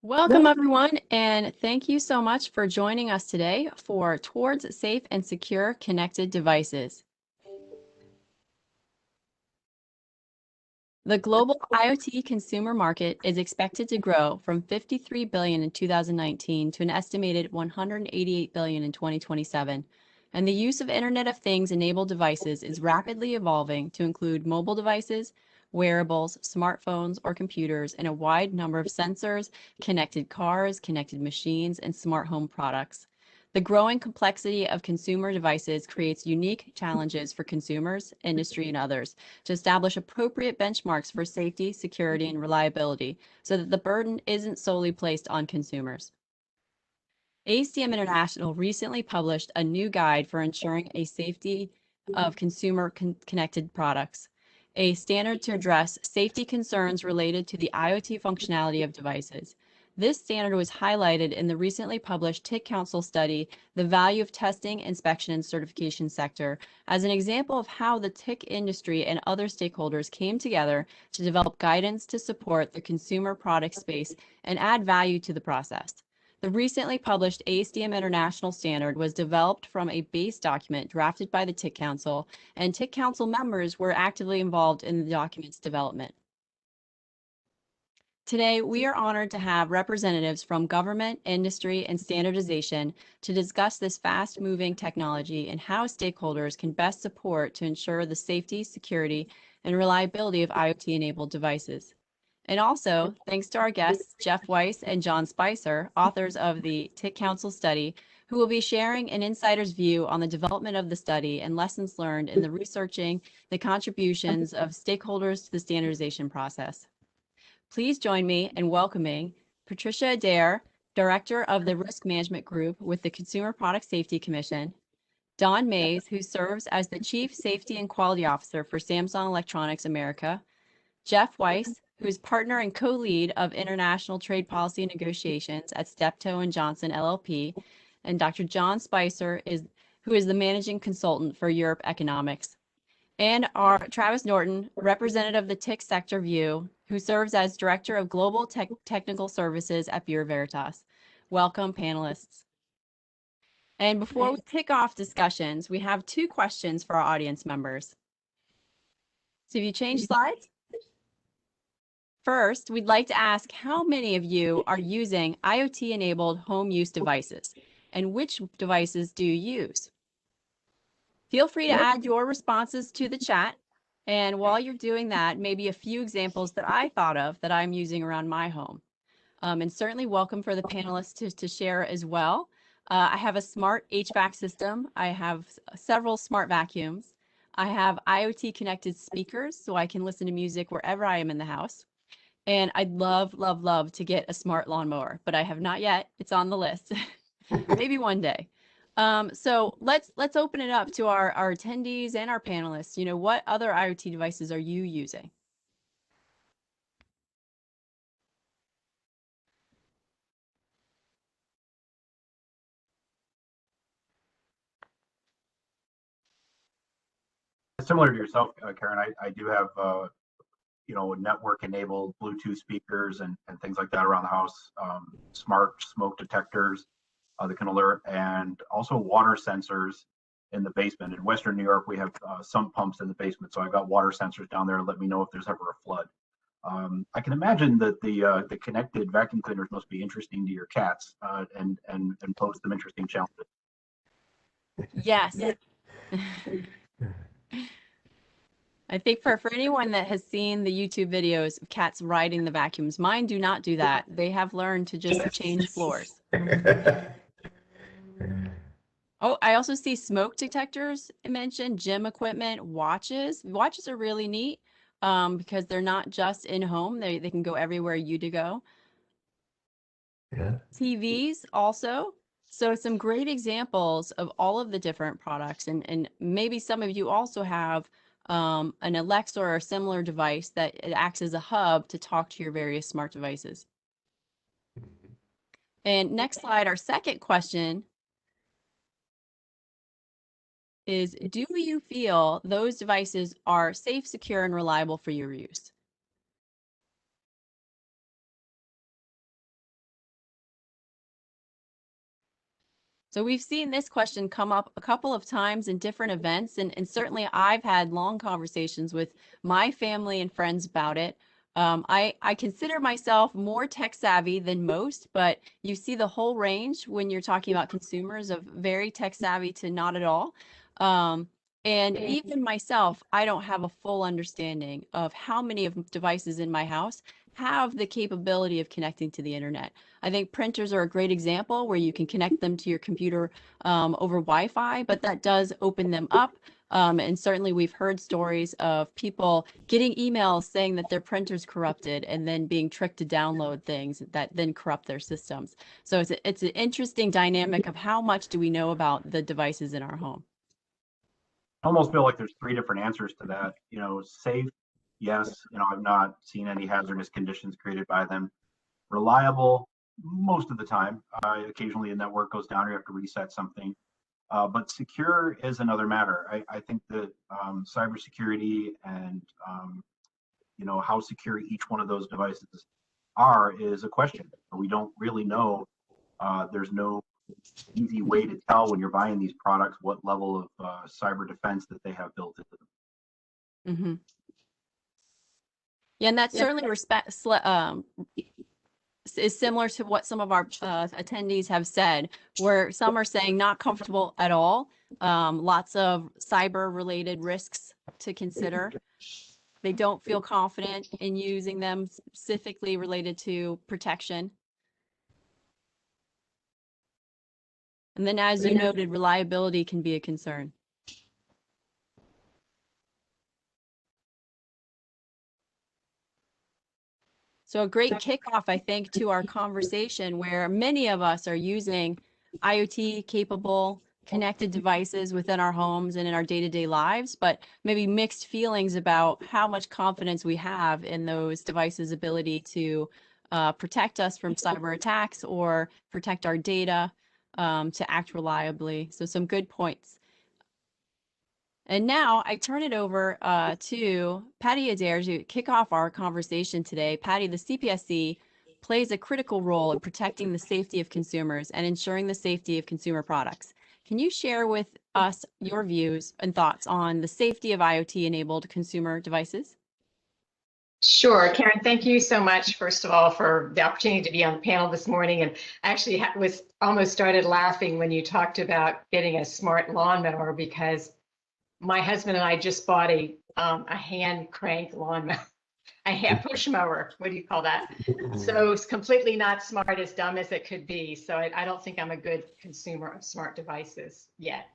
Welcome, everyone, and thank you so much for joining us today for Towards Safe and Secure Connected Devices. The global IoT consumer market is expected to grow from 53 billion in 2019 to an estimated 188 billion in 2027. And the use of Internet of Things enabled devices is rapidly evolving to include mobile devices, wearables, smartphones, or computers, and a wide number of sensors, connected cars, connected machines, and smart home products. The growing complexity of consumer devices creates unique challenges for consumers, industry, and others to establish appropriate benchmarks for safety, security, and reliability so that the burden isn't solely placed on consumers. ACM International recently published a new guide for ensuring a safety of consumer connected products, a standard to address safety concerns related to the IoT functionality of devices. This standard was highlighted in the recently published TIC Council study, The Value of Testing, Inspection, and Certification Sector, as an example of how the TIC industry and other stakeholders came together to develop guidance to support the consumer product space and add value to the process. The recently published ASTM International Standard was developed from a base document drafted by the TIC Council, and TIC Council members were actively involved in the document's development. Today, we are honored to have representatives from government, industry, and standardization to discuss this fast-moving technology and how stakeholders can best support to ensure the safety, security, and reliability of IoT-enabled devices. And also, thanks to our guests, Jeff Weiss and John Spicer, authors of the TIC Council study, who will be sharing an insider's view on the development of the study and lessons learned in the researching the contributions of stakeholders to the standardization process. Please join me in welcoming Patricia Adair, Director of the Risk Management Group with the Consumer Product Safety Commission, Don Mays, who serves as the Chief Safety and Quality Officer for Samsung Electronics America, Jeff Weiss, who is partner and co-lead of international trade policy negotiations at Steptoe and Johnson LLP, and Dr. John Spicer, who is the managing consultant for Europe Economics. And our Travis Norton, representative of the TIC sector view, who serves as Director of Global Technical Services at Bureau Veritas. Welcome, panelists. And before we kick off discussions, we have two questions for our audience members. So if you change slides. First, we'd like to ask how many of you are using IoT-enabled home use devices, and which devices do you use? Feel free to add your responses to the chat. And while you're doing that, maybe a few examples that I thought of that I'm using around my home. And certainly welcome for the panelists to share as well. I have a smart HVAC system. I have several smart vacuums. I have IoT connected speakers so I can listen to music wherever I am in the house. And I'd love, love, love to get a smart lawnmower, but I have not yet. It's on the list. Maybe one day. So let's open it up to our attendees and our panelists. You know, what other IoT devices are you using? Similar to yourself, Karen, I do have network-enabled Bluetooth speakers and things like that around the house, smart smoke detectors that can alert, and also water sensors in the basement. In Western New York, we have sump pumps in the basement, so I've got water sensors down there to let me know if there's ever a flood. I can imagine that the connected vacuum cleaners must be interesting to your cats and pose some interesting challenges. Yes. I think for anyone that has seen the YouTube videos of cats riding the vacuums, mine do not do that. They have learned to just change floors. Oh, I also see smoke detectors mentioned, gym equipment, watches. Watches are really neat because they're not just in home. They can go everywhere you to go. Yeah. TVs also. So some great examples of all of the different products. And maybe some of you also have an Alexa or a similar device that it acts as a hub to talk to your various smart devices. And next slide, our second question is, do you feel those devices are safe, secure, and reliable for your use? So we've seen this question come up a couple of times in different events, and certainly I've had long conversations with my family and friends about it. I consider myself more tech savvy than most, but you see the whole range when you're talking about consumers of very tech savvy to not at all. Um, and even myself, I don't have a full understanding of how many of devices in my house have the capability of connecting to the internet. I think printers are a great example where you can connect them to your computer over Wi-Fi, but that does open them up. And certainly we've heard stories of people getting emails saying that their printer's corrupted and then being tricked to download things that then corrupt their systems. So it's an interesting dynamic of how much do we know about the devices in our home. I almost feel like there's three different answers to that. Safe, yes. I've not seen any hazardous conditions created by them. Reliable, most of the time. Occasionally a network goes down, you have to reset something. But secure is another matter. I think that cybersecurity and how secure each one of those devices are is a question. We don't really know. There's no easy way to tell when you're buying these products what level of cyber defense that they have built into them. Mm-hmm. Yeah, and that's certainly is similar to what some of our attendees have said, where some are saying not comfortable at all. Lots of cyber related risks to consider. They don't feel confident in using them specifically related to protection. And then, as you noted, reliability can be a concern. So a great kickoff, I think, to our conversation where many of us are using IoT capable connected devices within our homes and in our day-to-day lives, but maybe mixed feelings about how much confidence we have in those devices' ability to protect us from cyber attacks or protect our data to act reliably. So some good points. And now I turn it over to Patty Adair to kick off our conversation today. Patty, the CPSC plays a critical role in protecting the safety of consumers and ensuring the safety of consumer products. Can you share with us your views and thoughts on the safety of IoT-enabled consumer devices? Sure, Karen, thank you so much, first of all, for the opportunity to be on the panel this morning. And actually was almost started laughing when you talked about getting a smart lawnmower, because my husband and I just bought a hand crank lawnmower, a hand push mower. What do you call that? So it's completely not smart, as dumb as it could be. So I don't think I'm a good consumer of smart devices yet.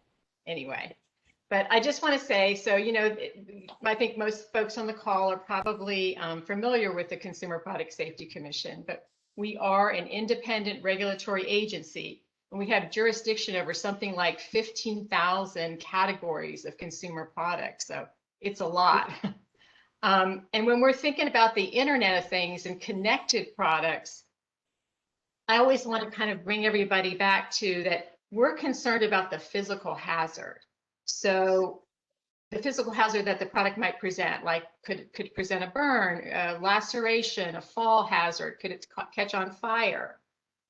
Anyway, but I just want to say, so, I think most folks on the call are probably familiar with the Consumer Product Safety Commission, but we are an independent regulatory agency. And we have jurisdiction over something like 15,000 categories of consumer products. So it's a lot. And when we're thinking about the Internet of Things and connected products, I always want to kind of bring everybody back to that we're concerned about the physical hazard. So the physical hazard that the product might present, like could present a burn, a laceration, a fall hazard, could it catch on fire,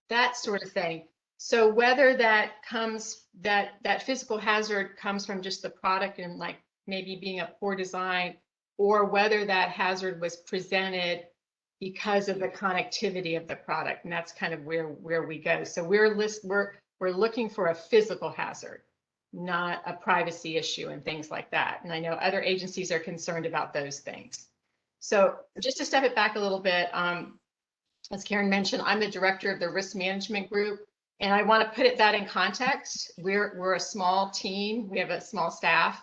that sort of thing. So whether that comes, that physical hazard comes from just the product and like maybe being a poor design, or whether that hazard was presented because of the connectivity of the product, and that's kind of where we go. So we're looking for a physical hazard, not a privacy issue and things like that. And I know other agencies are concerned about those things. So just to step it back a little bit, as Karen mentioned, I'm the director of the risk management group. And I want to put that in context. We're a small team. We have a small staff,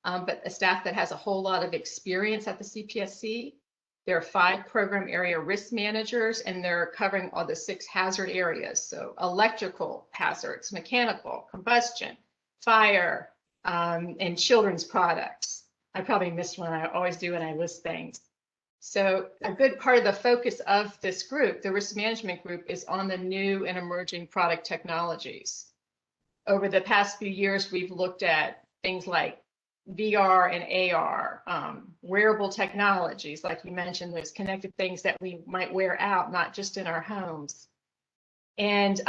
but a staff that has a whole lot of experience at the CPSC. There are 5 program area risk managers, and they're covering all the 6 hazard areas. So electrical hazards, mechanical, combustion, fire, and children's products. I probably missed one. I always do when I list things. So a good part of the focus of this group, the risk management group, is on the new and emerging product technologies. Over the past few years, we've looked at things like VR and AR, wearable technologies, like you mentioned, those connected things that we might wear out, not just in our homes. and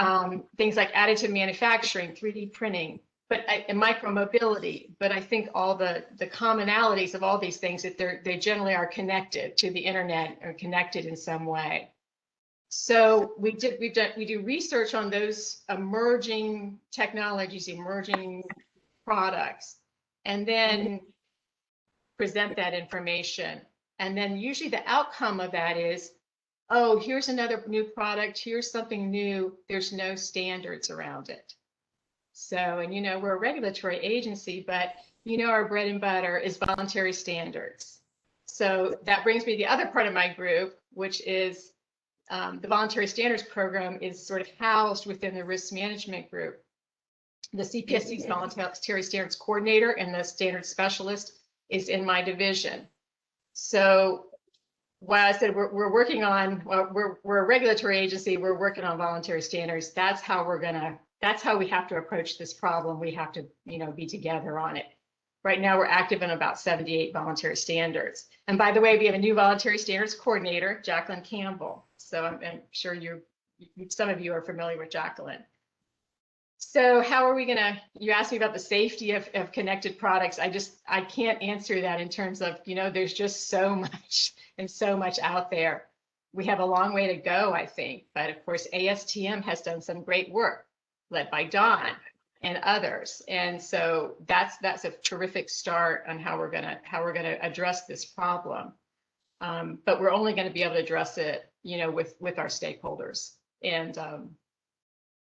things like additive manufacturing, 3D printing, and micromobility. But I think all the commonalities of all these things, that they generally are connected to the internet or connected in some way. So we do research on those emerging technologies, emerging products, and then present that information. And then usually the outcome of that is, oh, here's another new product, here's something new, there's no standards around it. So, and we're a regulatory agency, but our bread and butter is voluntary standards. So that brings me to the other part of my group, which is the voluntary standards program is sort of housed within the risk management group. The CPSC's voluntary standards coordinator and the standards specialist is in my division. So while I said we're working on, we're a regulatory agency, we're working on voluntary standards. That's how we have to approach this problem. We have to, be together on it. Right now, we're active in about 78 voluntary standards. And by the way, we have a new voluntary standards coordinator, Jacqueline Campbell. So I'm sure some of you are familiar with Jacqueline. So how are we you asked me about the safety of connected products. I can't answer that in terms of, there's just so much and so much out there. We have a long way to go, I think. But of course, ASTM has done some great work, led by Don and others. And so that's a terrific start on how we're gonna address this problem. But we're only going to be able to address it, with our stakeholders. And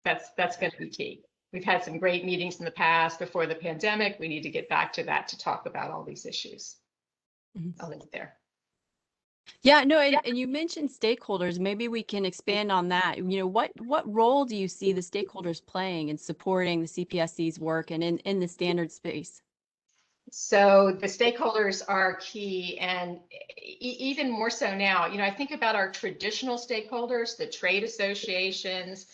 that's going to be key. We've had some great meetings in the past before the pandemic. We need to get back to that to talk about all these issues. I'll leave it there. Yeah, no, and you mentioned stakeholders. Maybe we can expand on that. What role do you see the stakeholders playing in supporting the CPSC's work and in the standard space? So the stakeholders are key, and even more so now. I think about our traditional stakeholders, the trade associations,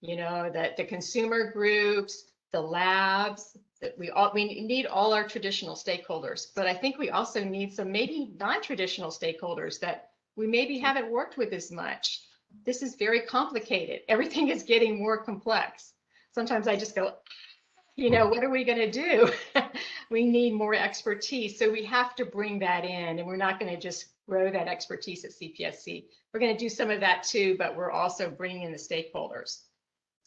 the consumer groups, the labs. That we need all our traditional stakeholders, but I think we also need some maybe non-traditional stakeholders that we maybe haven't worked with as much. This is very complicated. Everything is getting more complex. Sometimes I just go, what are we going to do? We need more expertise. So we have to bring that in, and we're not going to just grow that expertise at CPSC. We're going to do some of that too, but we're also bringing in the stakeholders.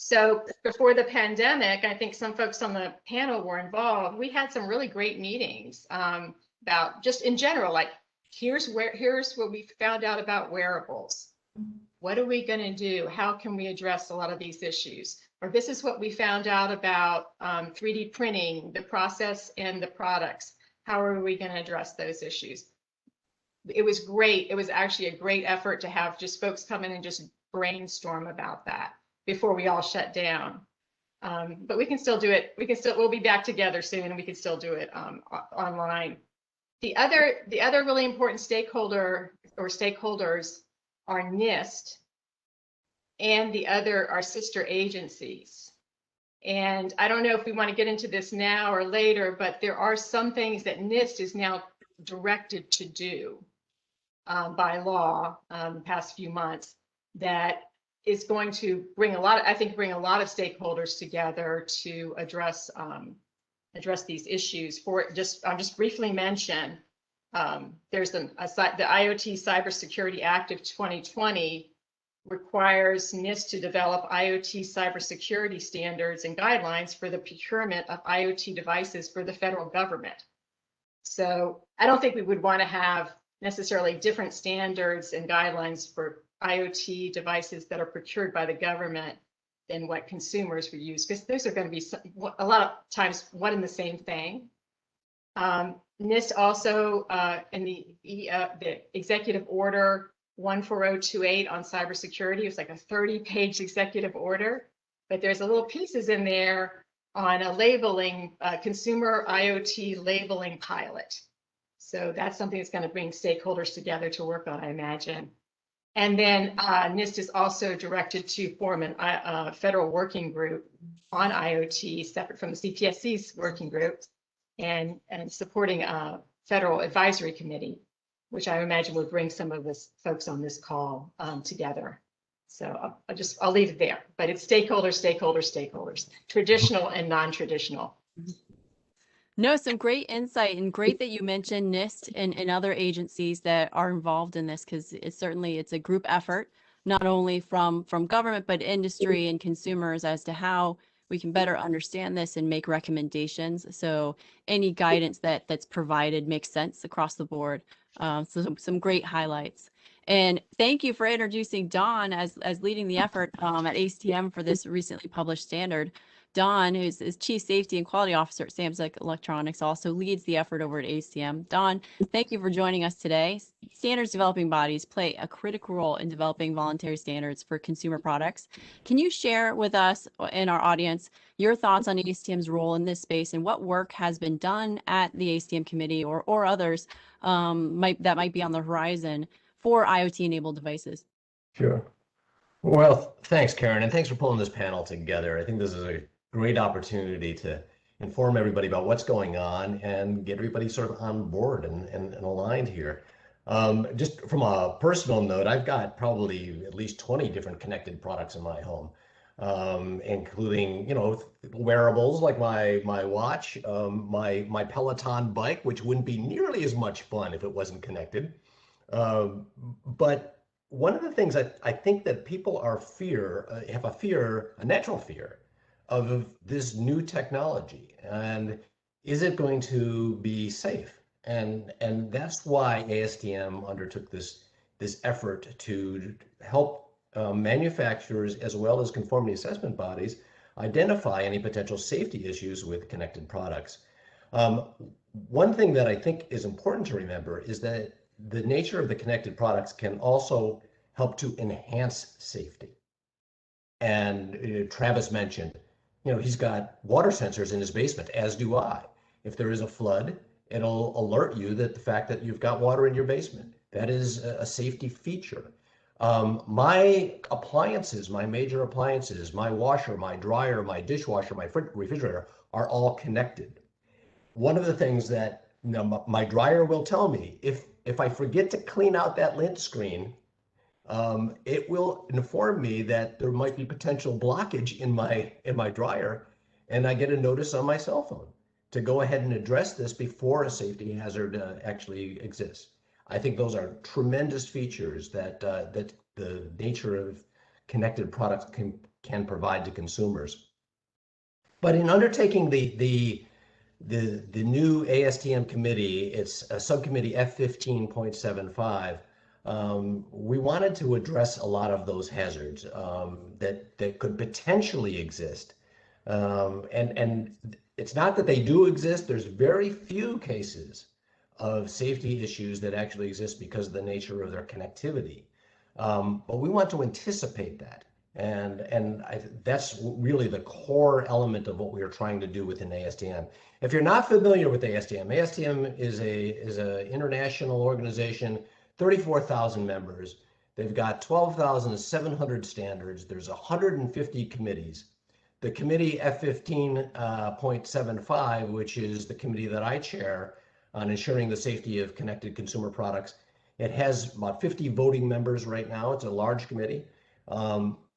So before the pandemic, I think some folks on the panel were involved. We had some really great meetings about just in general, like here's what we found out about wearables. What are we going to do? How can we address a lot of these issues? Or this is what we found out about 3D printing, the process and the products. How are we going to address those issues? It was great. It was actually a great effort to have just folks come in and just brainstorm about that before we all shut down. But we can still do it. We'll be back together soon, and we can still do it online. The other really important stakeholder or stakeholders are NIST and our sister agencies. And I don't know if we want to get into this now or later, but there are some things that NIST is now directed to do by law the past few months that is going to bring a lot of stakeholders together to address these issues. I'll just briefly mention, there's the IoT Cybersecurity Act of 2020 requires NIST to develop IoT cybersecurity standards and guidelines for the procurement of IoT devices for the federal government. So I don't think we would want to have necessarily different standards and guidelines for IoT devices that are procured by the government than what consumers would use, because those are going to be a lot of times one and the same thing. NIST also in the executive order 14028 on cybersecurity, it's like a 30-page executive order, but there's a little pieces in there on a labeling, consumer IoT labeling pilot. So that's something that's going to bring stakeholders together to work on, I imagine. And then NIST is also directed to form a federal working group on IoT, separate from the CPSC's working group, and supporting a federal advisory committee, which I imagine would bring some of the folks on this call together. So I'll leave it there, but it's stakeholders, stakeholders, stakeholders, traditional and non-traditional. No, some great insight, and great that you mentioned NIST and other agencies that are involved in this, because it's a group effort, not only from government, but industry and consumers as to how we can better understand this and make recommendations. So any guidance that's provided makes sense across the board. So some great highlights. And thank you for introducing Dawn as leading the effort at ASTM for this recently published standard. Dawn, who's Chief Safety and Quality Officer at Samsung Electronics, also leads the effort over at ASTM. Dawn, thank you for joining us today. Standards developing bodies play a critical role in developing voluntary standards for consumer products. Can you share with us and our audience your thoughts on ASTM's role in this space and what work has been done at the ASTM committee or others that might be on the horizon for IoT-enabled devices? Sure. Well, thanks, Karen, and thanks for pulling this panel together. I think this is a great opportunity to inform everybody about what's going on and get everybody sort of on board and aligned here. Just from a personal note, I've got probably at least 20 different connected products in my home, including, wearables like my watch, my Peloton bike, which wouldn't be nearly as much fun if it wasn't connected. But one of the things that I think that people have a natural fear of this new technology, and is it going to be safe? And that's why ASTM undertook this effort to help manufacturers as well as conformity assessment bodies identify any potential safety issues with connected products. One thing that I think is important to remember is that the nature of the connected products can also help to enhance safety. And Travis mentioned, he's got water sensors in his basement, as do I. If there is a flood, it'll alert you that the fact that you've got water in your basement. That is a safety feature. My appliances, my major appliances, my washer, my dryer, my dishwasher, my refrigerator are all connected. One of the things that my dryer will tell me, if I forget to clean out that lint screen, it will inform me that there might be potential blockage in my dryer, and I get a notice on my cell phone to go ahead and address this before a safety hazard actually exists. I think those are tremendous features that the nature of connected products can provide to consumers. But in undertaking the new ASTM committee, it's a subcommittee F15.75. We wanted to address a lot of those hazards that could potentially exist. And it's not that they do exist. There's very few cases of safety issues that actually exist because of the nature of their connectivity. But we want to anticipate that. And that's really the core element of what we are trying to do within ASTM. If you're not familiar with ASTM, ASTM is an international organization, 34,000 members. They've got 12,700 standards. There's 150 committees. The committee F15.75, which is the committee that I chair on ensuring the safety of connected consumer products, it has about 50 voting members right now. It's a large committee.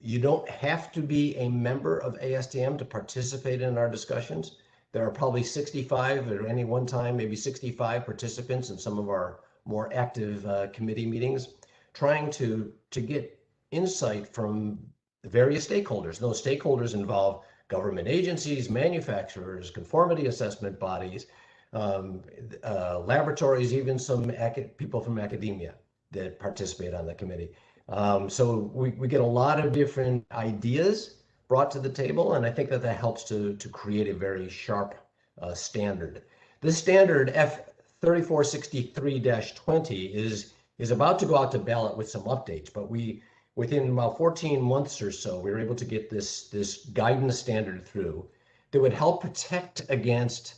You don't have to be a member of ASTM to participate in our discussions. There are probably 65 at any one time, maybe 65 participants in some of our more active committee meetings, trying to get insight from the various stakeholders. Those stakeholders involve government agencies, manufacturers, conformity assessment bodies, laboratories, even some people from academia that participate on the committee. So we get a lot of different ideas brought to the table, and I think that helps to create a very sharp standard. This standard F3463-20 is about to go out to ballot with some updates, but within about 14 months or so, we were able to get this guidance standard through that would help protect against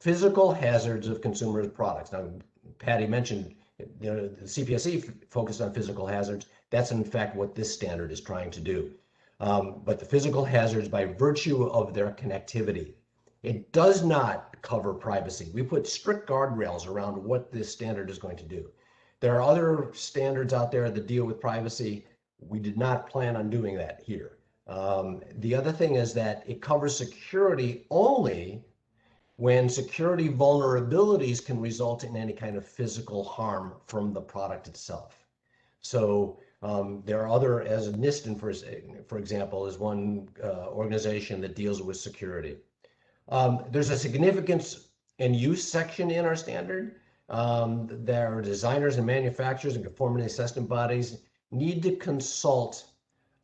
physical hazards of consumer products. Now, Patty mentioned, the CPSC focused on physical hazards. That's in fact what this standard is trying to do. But the physical hazards by virtue of their connectivity. It does not cover privacy. We put strict guardrails around what this standard is going to do. There are other standards out there that deal with privacy. We did not plan on doing that here. The other thing is that it covers security only when security vulnerabilities can result in any kind of physical harm from the product itself. So there are other, as NIST, for example, is one organization that deals with security. There's a significance and use section in our standard. There are designers and manufacturers and conformity assessment bodies need to consult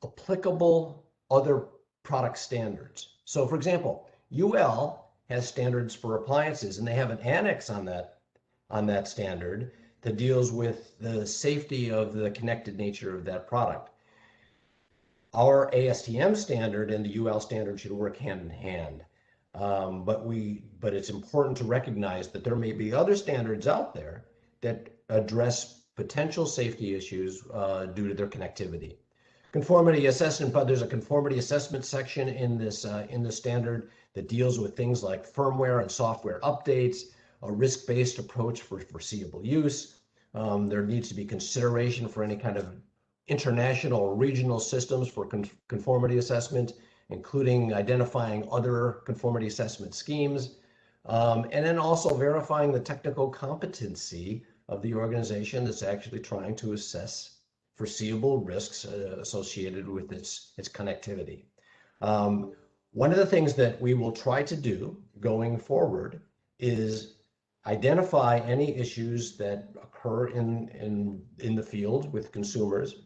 applicable other product standards. So for example, UL has standards for appliances, and they have an annex on that standard that deals with the safety of the connected nature of that product. Our ASTM standard and the UL standard should work hand in hand. But it's important to recognize that there may be other standards out there that address potential safety issues due to their connectivity. Conformity assessment, but there's a conformity assessment section in this standard that deals with things like firmware and software updates, a risk-based approach for foreseeable use. There needs to be consideration for any kind of international or regional systems for conformity assessment, including identifying other conformity assessment schemes, and then also verifying the technical competency of the organization that's actually trying to assess foreseeable risks associated with its connectivity. One of the things that we will try to do going forward is identify any issues that occur in the field with consumers,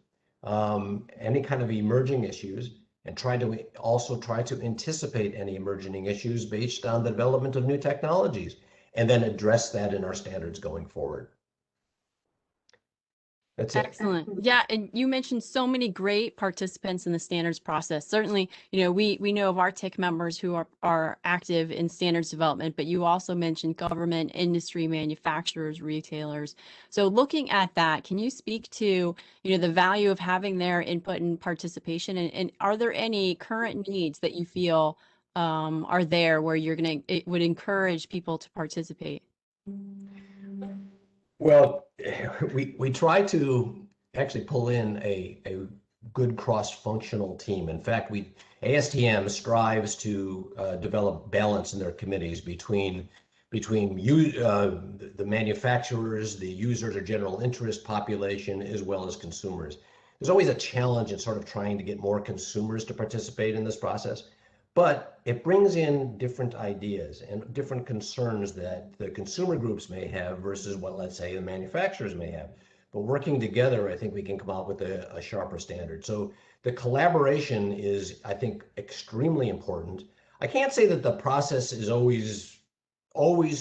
any kind of emerging issues, and try to anticipate any emerging issues based on the development of new technologies, and then address that in our standards going forward. That's it. Excellent. Yeah, and you mentioned so many great participants in the standards process. Certainly, we know of our TIC members who are active in standards development, but you also mentioned government, industry, manufacturers, retailers. So looking at that, can you speak to, the value of having their input and participation? And are there any current needs that you feel are there where it would encourage people to participate? Well, we try to actually pull in a good cross-functional team. In fact, ASTM strives to develop balance in their committees between the manufacturers, the users or general interest population, as well as consumers. There's always a challenge in sort of trying to get more consumers to participate in this process. But it brings in different ideas and different concerns that the consumer groups may have versus what, let's say, the manufacturers may have. But working together, I think we can come out with a sharper standard. So the collaboration is, I think, extremely important. I can't say that the process is always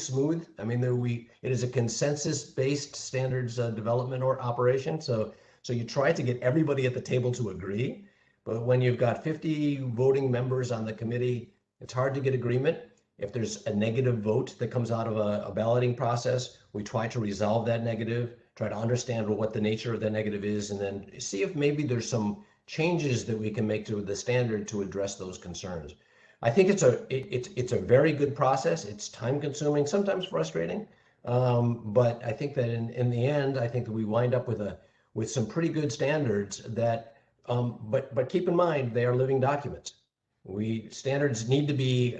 smooth. I mean, it is a consensus-based standards development or operation. So you try to get everybody at the table to agree. But when you've got 50 voting members on the committee, it's hard to get agreement. If there's a negative vote that comes out of a balloting process, we try to resolve that negative, try to understand what the nature of the negative is, and then see if maybe there's some changes that we can make to the standard to address those concerns. I think it's a very good process. It's time consuming, sometimes frustrating, but I think that in the end, I think that we wind up with some pretty good standards that. But keep in mind, they are living documents. Standards need to be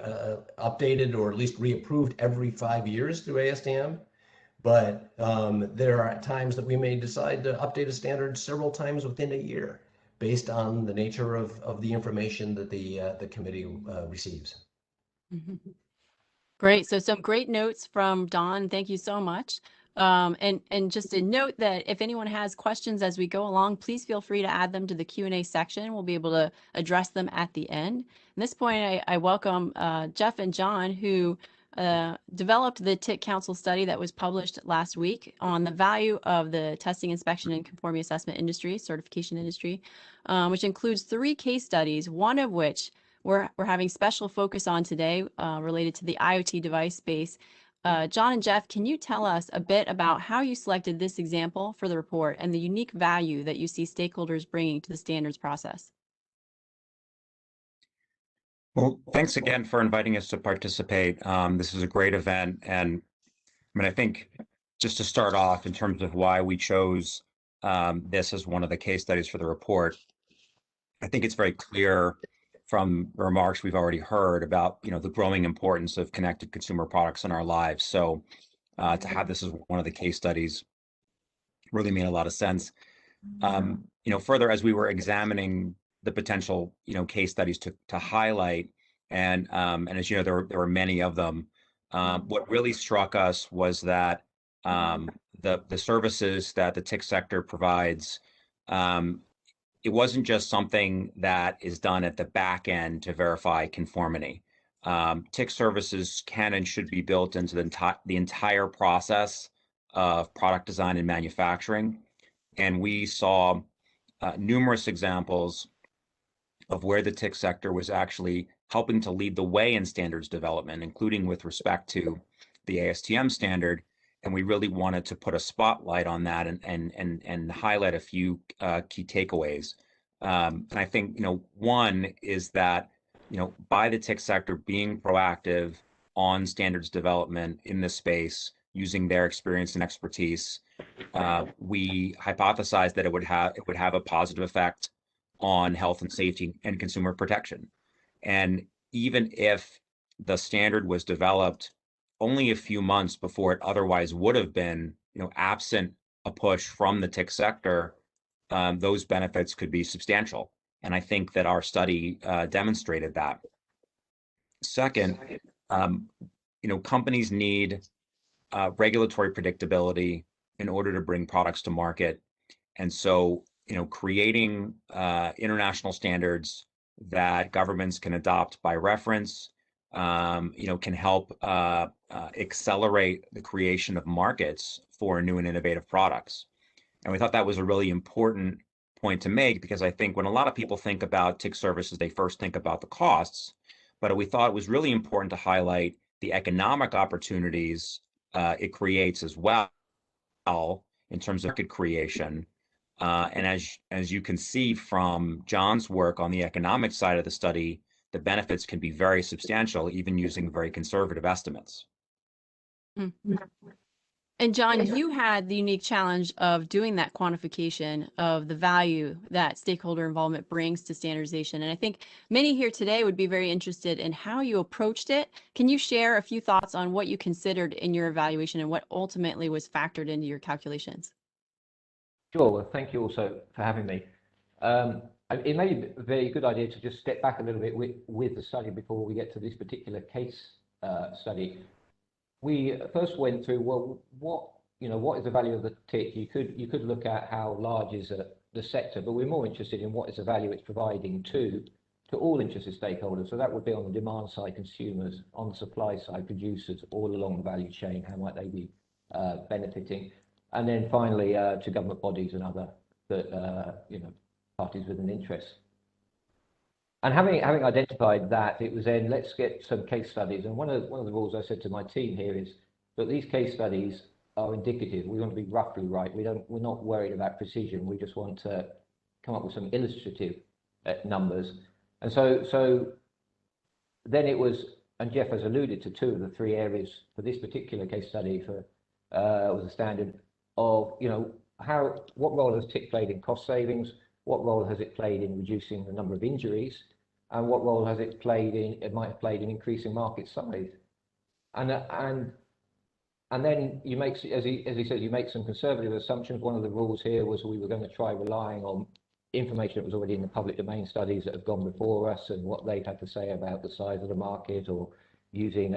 updated or at least reapproved every 5 years through ASTM. But there are times that we may decide to update a standard several times within a year based on the nature of the information that the committee receives. Mm-hmm. Great. So some great notes from Don. Thank you so much. And just a note that if anyone has questions as we go along, please feel free to add them to the Q&A section. We'll be able to address them at the end. At this point, I welcome Jeff and John, who developed the TIC Council study that was published last week on the value of the testing, inspection, and conformity assessment industry, certification industry, which includes 3 case studies, one of which we're having special focus on today related to the IoT device space. John and Jeff, can you tell us a bit about how you selected this example for the report and the unique value that you see stakeholders bringing to the standards process? Well, thanks again for inviting us to participate. This is a great event. And I mean, I think just to start off in terms of why we chose this as one of the case studies for the report. I think it's very clear from the remarks we've already heard about, the growing importance of connected consumer products in our lives. So to have this as one of the case studies really made a lot of sense. Further, as we were examining the potential, case studies to highlight, and as you know, there were many of them. What really struck us was that the services that the TIC sector provides, it wasn't just something that is done at the back end to verify conformity. TIC services can and should be built into the entire process of product design and manufacturing. And we saw numerous examples of where the TIC sector was actually helping to lead the way in standards development, including with respect to the ASTM standard. And we really wanted to put a spotlight on that and highlight a few key takeaways. And I think, one is that, by the TIC sector being proactive on standards development in this space, using their experience and expertise, we hypothesized that it would have a positive effect on health and safety and consumer protection. And even if the standard was developed only a few months before it otherwise would have been, absent a push from the TIC sector, those benefits could be substantial. And I think that our study demonstrated that. Second, companies need regulatory predictability in order to bring products to market. And so, creating international standards that governments can adopt by reference, can help accelerate the creation of markets for new and innovative products. And we thought that was a really important point to make, because I think when a lot of people think about TIC services, they first think about the costs, but we thought it was really important to highlight the economic opportunities it creates as well in terms of market creation. And as you can see from John's work on the economic side of the study, the benefits can be very substantial, even using very conservative estimates. Mm-hmm. And John, you had the unique challenge of doing that quantification of the value that stakeholder involvement brings to standardization. And I think many here today would be very interested in how you approached it. Can you share a few thoughts on what you considered in your evaluation and what ultimately was factored into your calculations? Sure. Well, thank you also for having me. It may be a very good idea to just step back a little bit with the study before we get to this particular case study. We first went through, well, what is the value of the TIC? You could look at how large is the sector, but we're more interested in what is the value it's providing to all interested stakeholders. So that would be on the demand side, consumers, on the supply side, producers, all along the value chain. How might they be benefiting? And then finally to government bodies and other parties with an interest. And having identified that, it was then, let's get some case studies. And one of the rules I said to my team here is that these case studies are indicative. We want to be roughly right. We're not worried about precision. We just want to come up with some illustrative numbers. And so then it was, and Jeff has alluded to two of the three areas for this particular case study was a standard of, what role has TIC played in cost savings? What role has it played in reducing the number of injuries? And what role has it might have played in increasing market size? And then you make, as he said, you make some conservative assumptions. One of the rules here was we were going to try relying on information that was already in the public domain studies that have gone before us and what they've had to say about the size of the market, or using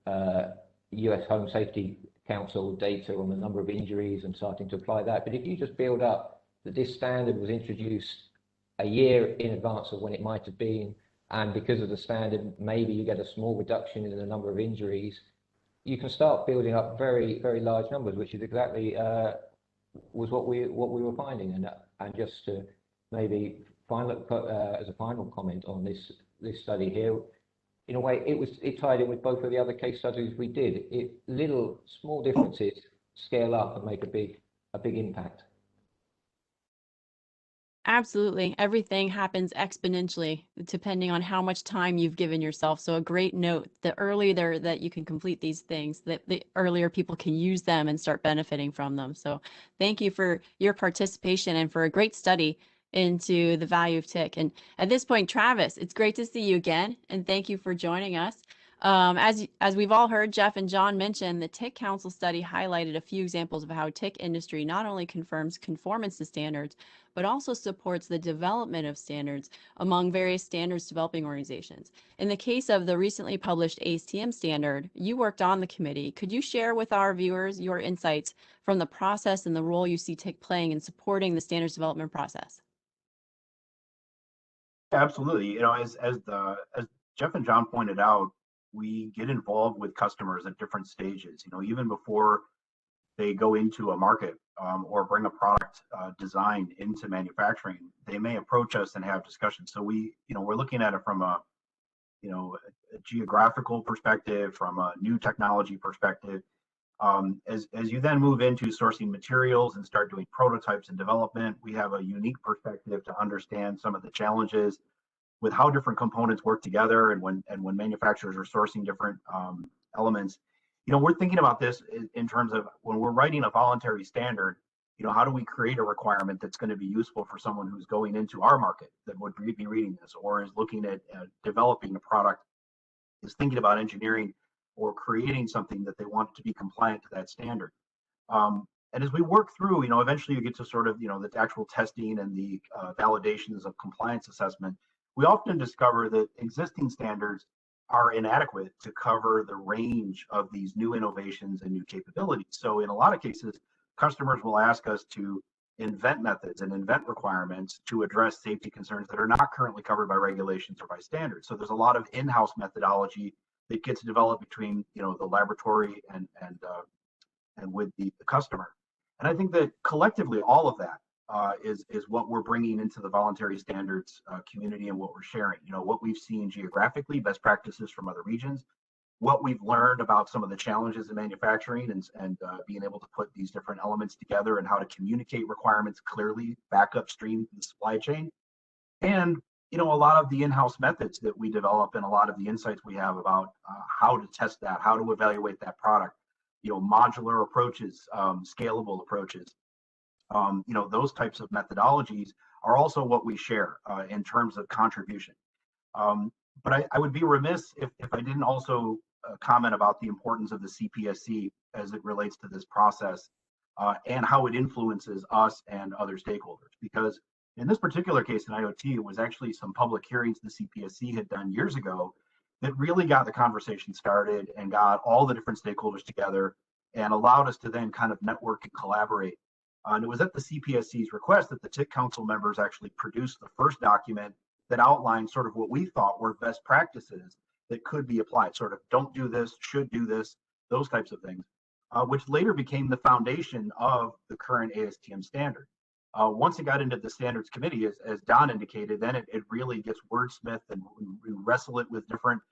US Home Safety Council data on the number of injuries and starting to apply that. But if you just build up that this standard was introduced a year in advance of when it might have been, and because of the standard, maybe you get a small reduction in the number of injuries, you can start building up very, very large numbers, which is exactly was what we were finding. And just to maybe as a final comment on this study here, in a way, it tied in with both of the other case studies we did. Little small differences scale up and make a big impact. Absolutely. Everything happens exponentially depending on how much time you've given yourself. So a great note, the earlier that you can complete these things, the earlier people can use them and start benefiting from them. So thank you for your participation and for a great study into the value of TIC. And at this point, Travis, it's great to see you again, and thank you for joining us. As we've all heard, Jeff and John mention, the TIC Council study highlighted a few examples of how TIC industry not only confirms conformance to standards, but also supports the development of standards among various standards developing organizations. In the case of the recently published ASTM standard, you worked on the committee. Could you share with our viewers your insights from the process and the role you see TIC playing in supporting the standards development process? Absolutely. As Jeff and John pointed out, we get involved with customers at different stages. Even before they go into a market or bring a product design into manufacturing, they may approach us and have discussions. So we're looking at it from a geographical perspective, from a new technology perspective. As you then move into sourcing materials and start doing prototypes and development, we have a unique perspective to understand some of the challenges with how different components work together, and when manufacturers are sourcing different elements. We're thinking about this in terms of when we're writing a voluntary standard, how do we create a requirement that's going to be useful for someone who's going into our market that would be reading this, or is looking at developing a product, is thinking about engineering or creating something that they want to be compliant to that standard. And as we work through, eventually you get to sort of, the actual testing and the validations of compliance assessment. We often discover that existing standards are inadequate to cover the range of these new innovations and new capabilities. So in a lot of cases, customers will ask us to invent methods and invent requirements to address safety concerns that are not currently covered by regulations or by standards. So there's a lot of in-house methodology that gets developed between, the laboratory and with the customer. And I think that collectively, all of that is what we're bringing into the voluntary standards community, and what we're sharing. What we've seen geographically, best practices from other regions, what we've learned about some of the challenges in manufacturing, and being able to put these different elements together, and how to communicate requirements clearly back upstream to the supply chain, and a lot of the in-house methods that we develop, and a lot of the insights we have about how to test that, how to evaluate that product, modular approaches, scalable approaches. Those types of methodologies are also what we share in terms of contribution. But I would be remiss if I didn't also comment about the importance of the CPSC as it relates to this process, and how it influences us and other stakeholders. Because in this particular case in IoT, it was actually some public hearings the CPSC had done years ago that really got the conversation started and got all the different stakeholders together and allowed us to then kind of network and collaborate. And it was at the CPSC's request that the TIC Council members actually produced the first document that outlined sort of what we thought were best practices that could be applied, sort of don't do this, should do this, those types of things, which later became the foundation of the current ASTM standard. Once it got into the standards committee, as Don indicated, then it really gets wordsmithed, and we wrestle it with different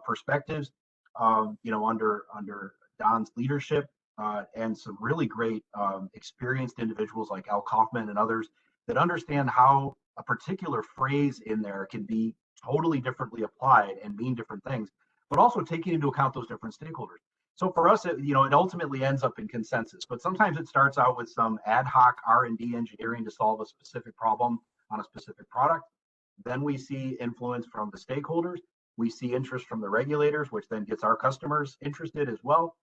perspectives, under Don's leadership, and some really great experienced individuals like Al Kaufman and others that understand how a particular phrase in there can be totally differently applied and mean different things, but also taking into account those different stakeholders. So for us, it ultimately ends up in consensus, but sometimes it starts out with some ad hoc R&D engineering to solve a specific problem on a specific product. Then we see influence from the stakeholders. We see interest from the regulators, which then gets our customers interested as well.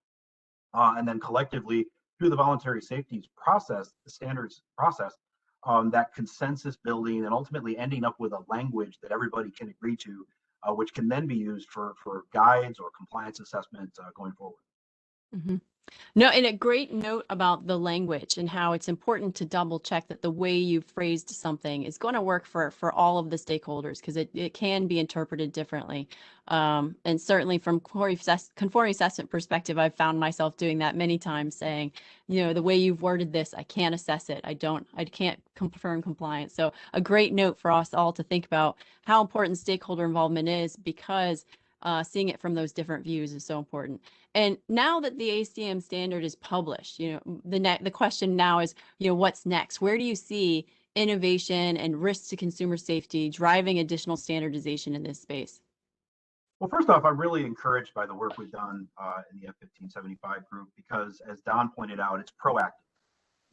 And then collectively, through the voluntary safety process, the standards process, that consensus building, and ultimately ending up with a language that everybody can agree to, which can then be used for guides or compliance assessments going forward. Mm-hmm. No, and a great note about the language and how it's important to double check that the way you phrased something is going to work for all of the stakeholders, because it can be interpreted differently. And certainly from conformity assessment perspective, I've found myself doing that many times, saying, the way you've worded this, I can't assess it. I can't confirm compliance. So a great note for us all to think about how important stakeholder involvement is, because seeing it from those different views is so important. And now that the ASTM standard is published, the question now is, what's next? Where do you see innovation and risks to consumer safety driving additional standardization in this space? Well, first off, I'm really encouraged by the work we've done in the F1575 group because, as Don pointed out, it's proactive.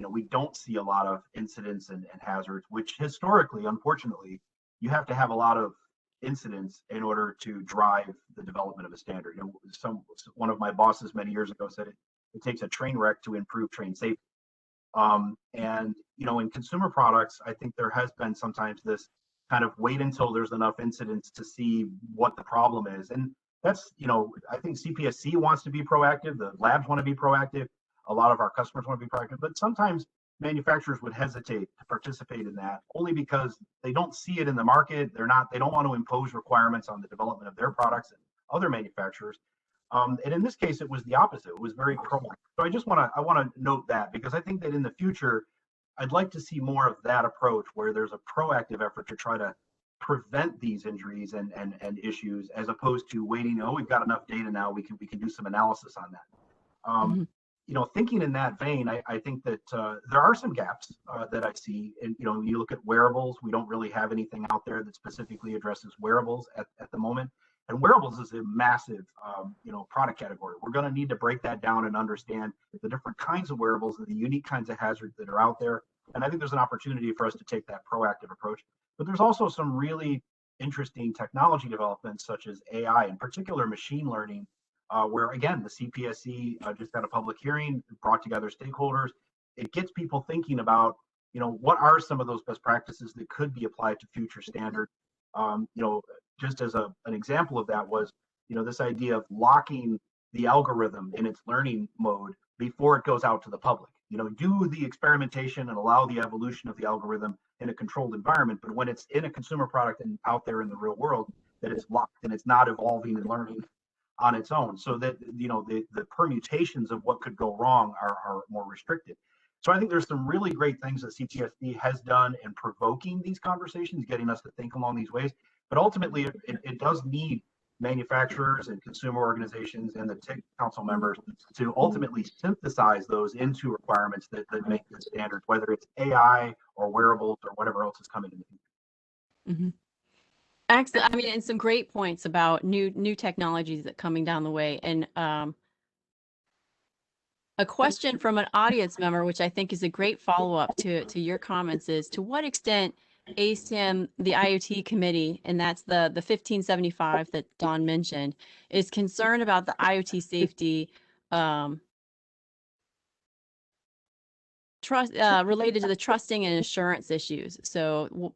We don't see a lot of incidents and hazards, which historically, unfortunately, you have to have a lot of incidents in order to drive the development of a standard. One of my bosses many years ago said it takes a train wreck to improve train safety. And in consumer products, I think there has been sometimes this kind of wait until there's enough incidents to see what the problem is. And that's, I think CPSC wants to be proactive. The labs want to be proactive. A lot of our customers want to be proactive, but sometimes manufacturers would hesitate to participate in that only because they don't see it in the market. They don't want to impose requirements on the development of their products and other manufacturers. And in this case, it was the opposite. It was very proactive. So I want to note that because I think that in the future, I'd like to see more of that approach where there's a proactive effort to try to prevent these injuries and issues, as opposed to waiting. Oh, we've got enough data now. We can do some analysis on that. Thinking in that vein, I think that there are some gaps that I see. And when you look at wearables, we don't really have anything out there that specifically addresses wearables at the moment. And wearables is a massive, product category. We're going to need to break that down and understand the different kinds of wearables and the unique kinds of hazards that are out there. And I think there's an opportunity for us to take that proactive approach. But there's also some really interesting technology developments, such as AI, in particular machine learning, where again, the CPSC just had a public hearing, brought together stakeholders. It gets people thinking about, what are some of those best practices that could be applied to future standards. Just as an example of that was, this idea of locking the algorithm in its learning mode before it goes out to the public. Do the experimentation and allow the evolution of the algorithm in a controlled environment, but when it's in a consumer product and out there in the real world, that it's locked and it's not evolving and learning on its own, so that the permutations of what could go wrong are more restricted. So I think there's some really great things that CPSC has done in provoking these conversations, getting us to think along these ways. But ultimately, it does need manufacturers and consumer organizations and the TIC council members to ultimately synthesize those into requirements that make the standards, whether it's AI or wearables or whatever else is coming in the future. Mm-hmm. Excellent. I mean, and some great points about new technologies that coming down the way. And a question from an audience member, which I think is a great follow-up to your comments, is to what extent ASTM, the IoT committee, and that's the 1575 that Don mentioned, is concerned about the IoT safety related to the trusting and assurance issues. So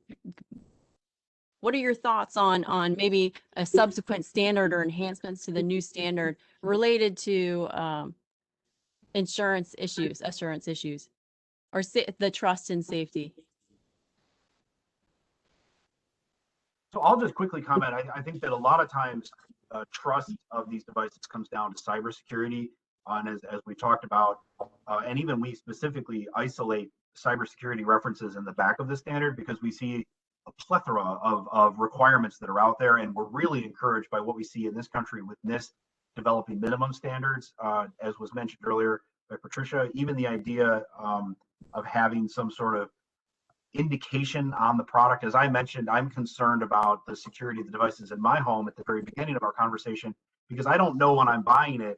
what are your thoughts on maybe a subsequent standard or enhancements to the new standard related to assurance issues, or the trust and safety? So I'll just quickly comment. I think that a lot of times trust of these devices comes down to cybersecurity. And as we talked about, and even we specifically isolate cybersecurity references in the back of the standard because we see a plethora of requirements that are out there. And we're really encouraged by what we see in this country with NIST developing minimum standards, as was mentioned earlier by Patricia. Even the idea of having some sort of indication on the product. As I mentioned, I'm concerned about the security of the devices in my home at the very beginning of our conversation, because I don't know when I'm buying it,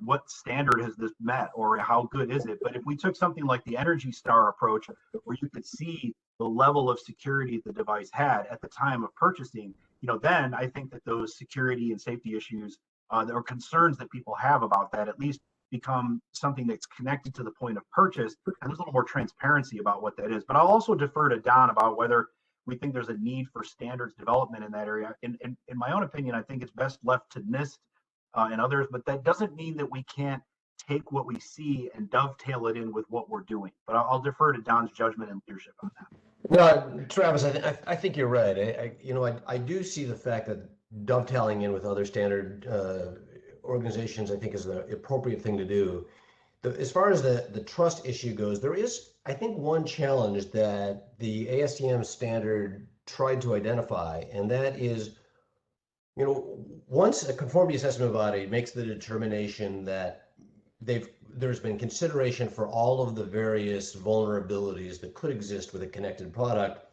what standard has this met or how good is it? But if we took something like the Energy Star approach, where you could see the level of security the device had at the time of purchasing, then I think that those security and safety issues or concerns that people have about that at least become something that's connected to the point of purchase, and there's a little more transparency about what that is. But I'll also defer to Don about whether we think there's a need for standards development in that area. In my own opinion, I think it's best left to NIST and others, but that doesn't mean that we can't take what we see and dovetail it in with what we're doing. But I'll defer to Don's judgment and leadership on that. No, Travis, I think you're right. I do see the fact that dovetailing in with other standard organizations, I think, is the appropriate thing to do. As far as the trust issue goes, there is, I think, one challenge that the ASTM standard tried to identify, and that is, once a conformity assessment body makes the determination that there's been consideration for all of the various vulnerabilities that could exist with a connected product.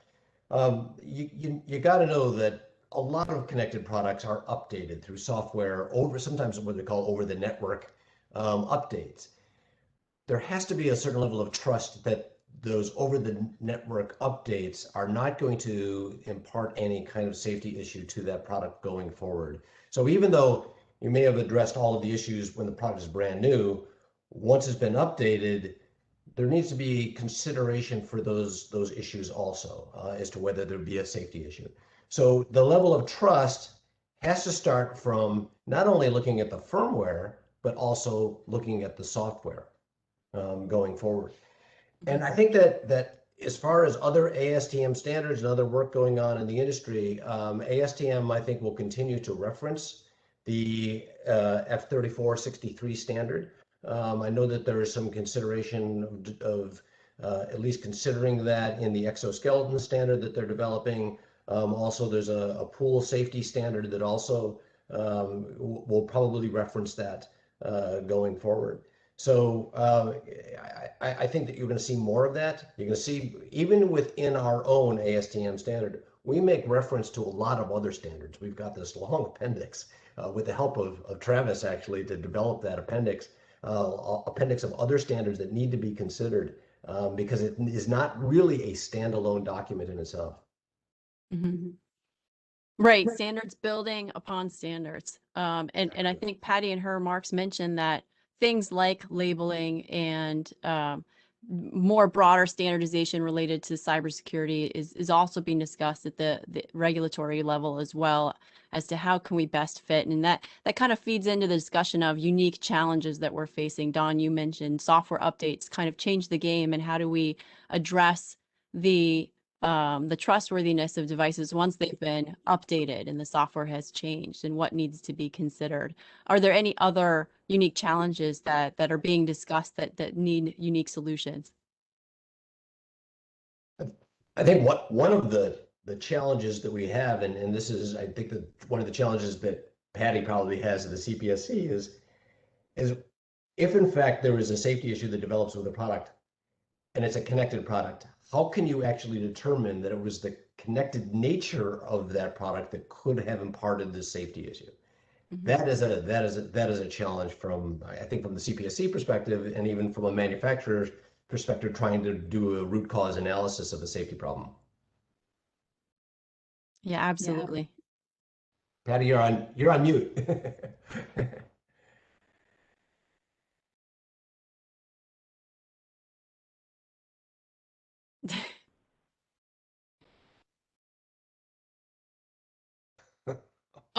You got to know that a lot of connected products are updated through software over, sometimes what they call over the network updates. There has to be a certain level of trust that those over the network updates are not going to impart any kind of safety issue to that product going forward. So even though you may have addressed all of the issues when the product is brand new, once it's been updated, there needs to be consideration for those issues also as to whether there be a safety issue. So the level of trust has to start from not only looking at the firmware, but also looking at the software going forward. And I think that as far as other ASTM standards and other work going on in the industry, ASTM, I think, will continue to reference the F3463 standard. I know that there is some consideration of at least considering that in the exoskeleton standard that they're developing. Also, there's a pool safety standard that also will probably reference that going forward. So I think that you're going to see more of that. You're going to see, even within our own ASTM standard, we make reference to a lot of other standards. We've got this long appendix with the help of Travis, actually, to develop that appendix of other standards that need to be considered because it is not really a standalone document in itself. Mm-hmm. Right, standards building upon standards. And I think Patty and her remarks mentioned that things like labeling and more broader standardization related to cybersecurity is also being discussed at the regulatory level as well as to how can we best fit. And that kind of feeds into the discussion of unique challenges that we're facing. Don, you mentioned software updates kind of change the game, and how do we address the trustworthiness of devices once they've been updated and the software has changed, and what needs to be considered. Are there any other unique challenges that are being discussed that need unique solutions? I think one of the challenges that we have, and this is, I think, that one of the challenges that Patty probably has at the CPSC is if in fact there is a safety issue that develops with a product and it's a connected product, how can you actually determine that it was the connected nature of that product that could have imparted this safety issue? Mm-hmm. That is a challenge from, I think, from the CPSC perspective, and even from a manufacturer's perspective, trying to do a root cause analysis of a safety problem. Yeah, absolutely. Patty, you're on mute.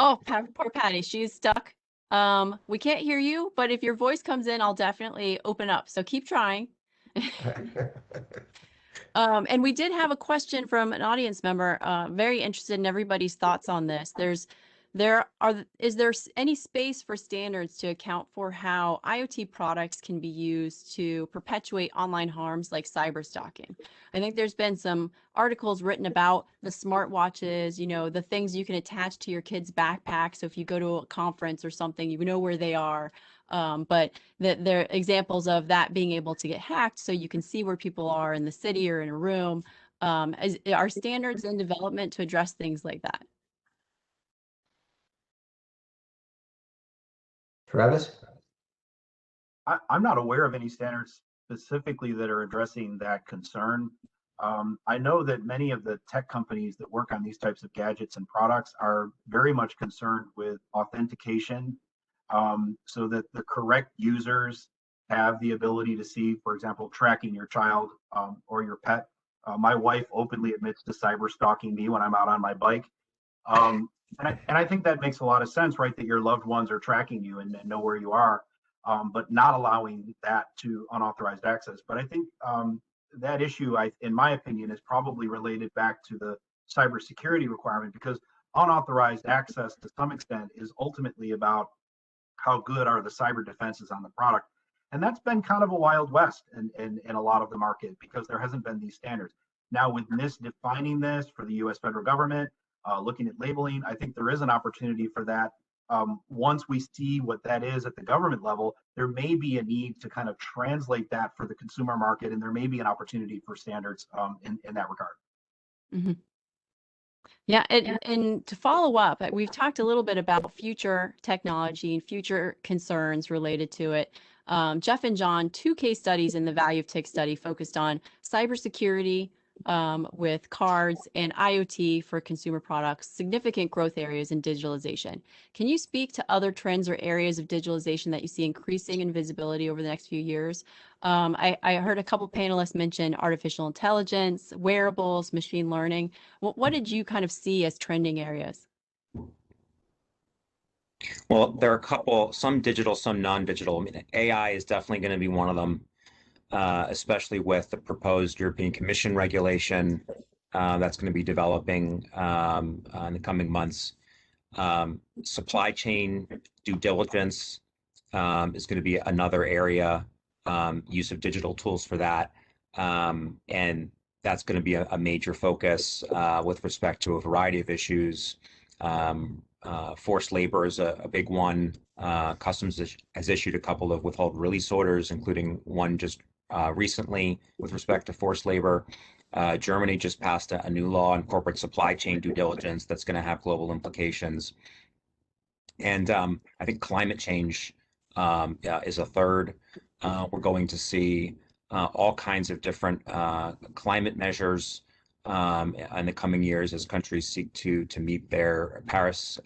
Oh, poor Patty, she's stuck. We can't hear you, but if your voice comes in, I'll definitely open up. So keep trying. And we did have a question from an audience member, very interested in everybody's thoughts on this. Is there any space for standards to account for how IoT products can be used to perpetuate online harms like cyber stalking? I think there's been some articles written about the smartwatches, the things you can attach to your kid's backpack. So if you go to a conference or something, you know where they are. But there are examples of that being able to get hacked so you can see where people are in the city or in a room. Are standards in development to address things like that? Travis? I'm not aware of any standards specifically that are addressing that concern. I know that many of the tech companies that work on these types of gadgets and products are very much concerned with authentication, so that the correct users have the ability to see, for example, tracking your child or your pet. My wife openly admits to cyber stalking me when I'm out on my bike. And I think that makes a lot of sense, right? That your loved ones are tracking you and know where you are, but not allowing that to unauthorized access. But I think that issue, in my opinion, is probably related back to the cybersecurity requirement, because unauthorized access to some extent is ultimately about how good are the cyber defenses on the product. And that's been kind of a wild west in a lot of the market, because there hasn't been these standards. Now, with NIST defining this for the US federal government, looking at labeling, I think there is an opportunity for that once we see what that is at the government level, there may be a need to kind of translate that for the consumer market, and there may be an opportunity for standards in that regard. Mhm. Yeah, and to follow up, we've talked a little bit about future technology and future concerns related to it. Jeff and John, 2 case studies in the value of TIC study focused on cybersecurity with cards and IoT for consumer products, significant growth areas in digitalization. Can you speak to other trends or areas of digitalization that you see increasing in visibility over the next few years? I heard a couple panelists mention artificial intelligence, wearables, machine learning. What did you kind of see as trending areas? Well, there are a couple, some digital, some non-digital. I mean, AI is definitely going to be one of them, especially with the proposed European Commission regulation that's going to be developing in the coming months. Supply chain due diligence is going to be another area, use of digital tools for that. And that's going to be a major focus with respect to a variety of issues. Forced labor is a big one. Customs has issued a couple of withhold release orders, including one just recently with respect to forced labor. Germany just passed a new law on corporate supply chain due diligence that's going to have global implications. And I think climate change is a third. We're going to see all kinds of different climate measures in the coming years as countries seek to meet their Paris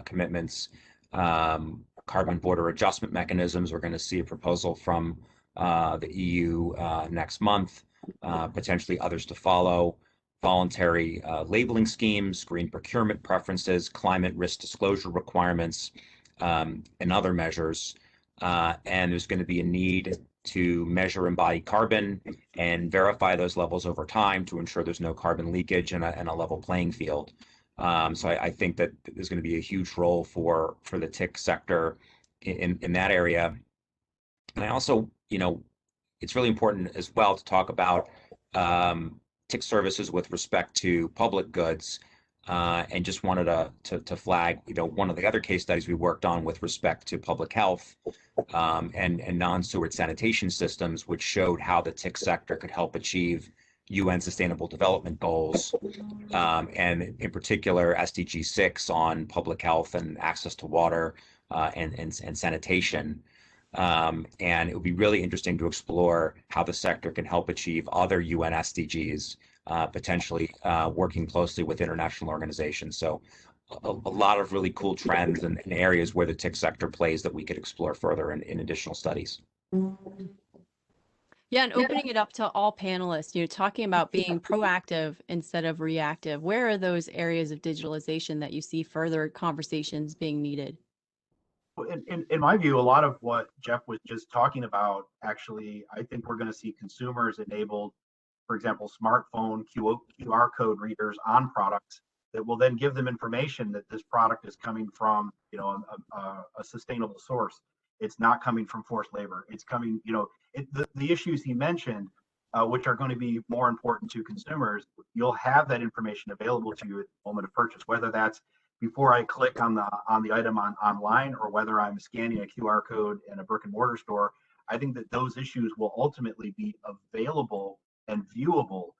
commitments. Carbon border adjustment mechanisms, we're going to see a proposal from the EU next month, potentially others to follow. Voluntary labeling schemes, green procurement preferences, climate risk disclosure requirements, and other measures. And there's going to be a need to measure embodied carbon and verify those levels over time to ensure there's no carbon leakage and a level playing field. So I think that there's going to be a huge role for the TIC sector in that area. And I also, it's really important as well to talk about TIC services with respect to public goods. And just wanted to flag, one of the other case studies we worked on with respect to public health and non-sewer sanitation systems, which showed how the TIC sector could help achieve UN Sustainable Development Goals, and in particular SDG 6 on public health and access to water and sanitation. And it would be really interesting to explore how the sector can help achieve other UN SDGs, potentially working closely with international organizations. So a lot of really cool trends and areas where the TIC sector plays that we could explore further in additional studies. Yeah, and opening it up to all panelists, talking about being proactive instead of reactive. Where are those areas of digitalization that you see further conversations being needed? In my view, a lot of what Jeff was just talking about, actually, I think we're going to see consumers enabled, for example, smartphone QR code readers on products that will then give them information that this product is coming from, a sustainable source. It's not coming from forced labor. It's coming, the issues he mentioned, which are going to be more important to consumers, you'll have that information available to you at the moment of purchase, whether that's before I click on the item online or whether I'm scanning a QR code in a brick and mortar store. I think that those issues will ultimately be available and viewable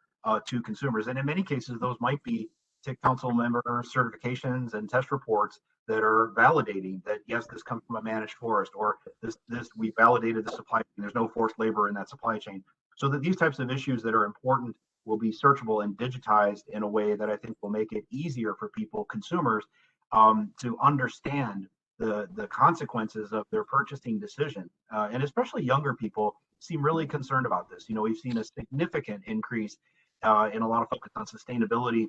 to consumers. And in many cases, those might be TIC Council member certifications and test reports that are validating that, yes, this comes from a managed forest, or this we validated the supply chain. There's no forced labor in that supply chain. So that these types of issues that are important will be searchable and digitized in a way that I think will make it easier for people, consumers, to understand the consequences of their purchasing decision. And especially younger people seem really concerned about this. We've seen a significant increase in a lot of focus on sustainability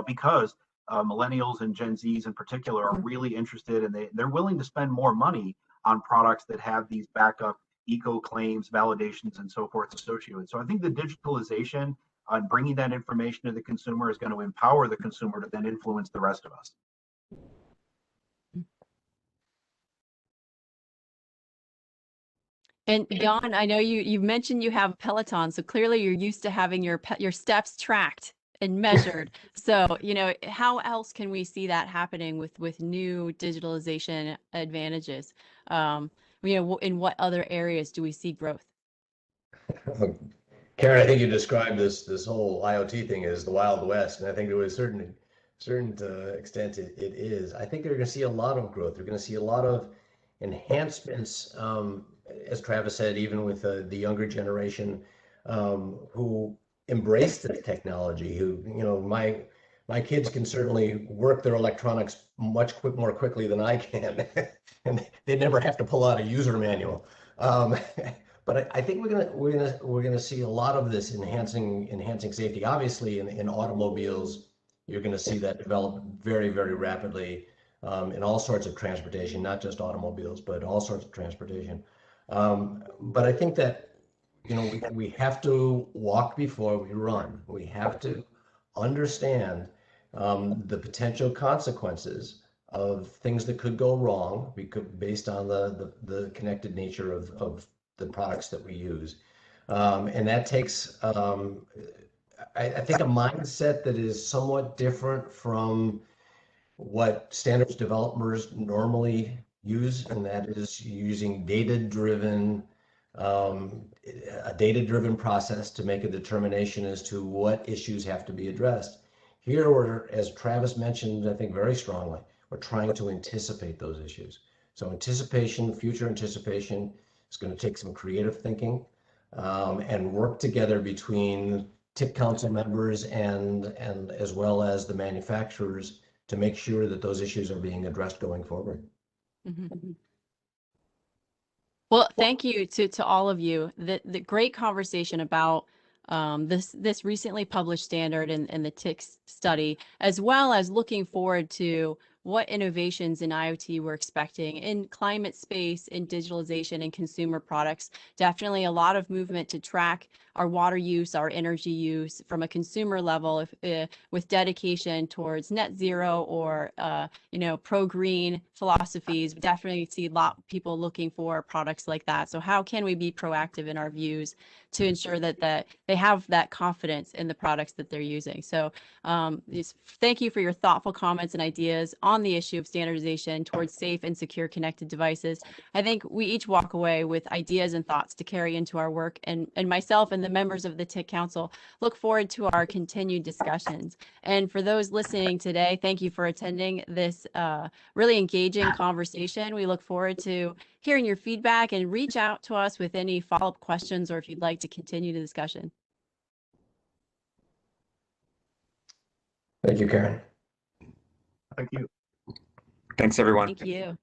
because millennials and Gen Zs in particular are really interested, and they're willing to spend more money on products that have these backup eco claims, validations, and so forth associated. So I think the digitalization on bringing that information to the consumer is going to empower the consumer to then influence the rest of us. And Jan, I know you mentioned you have Peloton, so clearly you're used to having your steps tracked and measured. So, how else can we see that happening with new digitalization advantages? In what other areas do we see growth? Karen, I think you described this whole IoT thing as the Wild West, and I think to a certain extent it is. I think they're going to see a lot of growth. They're going to see a lot of enhancements, as Travis said, even with the younger generation who embrace this technology. My kids can certainly work their electronics more quickly than I can, and they never have to pull out a user manual. But I think we're gonna see a lot of this enhancing safety. Obviously, in automobiles, you're going to see that develop very, very rapidly in all sorts of transportation, not just automobiles, but all sorts of transportation. But I think that we have to walk before we run. We have to understand the potential consequences of things that could go wrong based on the connected nature of the products that we use. And that takes, I think, a mindset that is somewhat different from what standards developers normally use, and that is using a data-driven process to make a determination as to what issues have to be addressed. Here, as Travis mentioned, I think very strongly, we're trying to anticipate those issues. So future anticipation is going to take some creative thinking and work together between TIC council members and as well as the manufacturers to make sure that those issues are being addressed going forward. Mm-hmm. Well, thank you to all of you. The great conversation about this recently published standard and the TIC study, as well as looking forward to what innovations in IoT we're expecting in climate space, in digitalization and consumer products. Definitely a lot of movement to track our water use, our energy use from a consumer level, with dedication towards net zero or pro-green philosophies. We definitely see a lot of people looking for products like that. So how can we be proactive in our views to ensure that they have that confidence in the products that they're using? So thank you for your thoughtful comments and ideas on the issue of standardization towards safe and secure connected devices. I think we each walk away with ideas and thoughts to carry into our work, and myself and the members of the TIC Council look forward to our continued discussions. And for those listening today, thank you for attending this really engaging conversation. We look forward to hearing your feedback, and reach out to us with any follow-up questions or if you'd like to continue the discussion. Thank you, Karen. Thank you. Thanks, everyone. Thank you.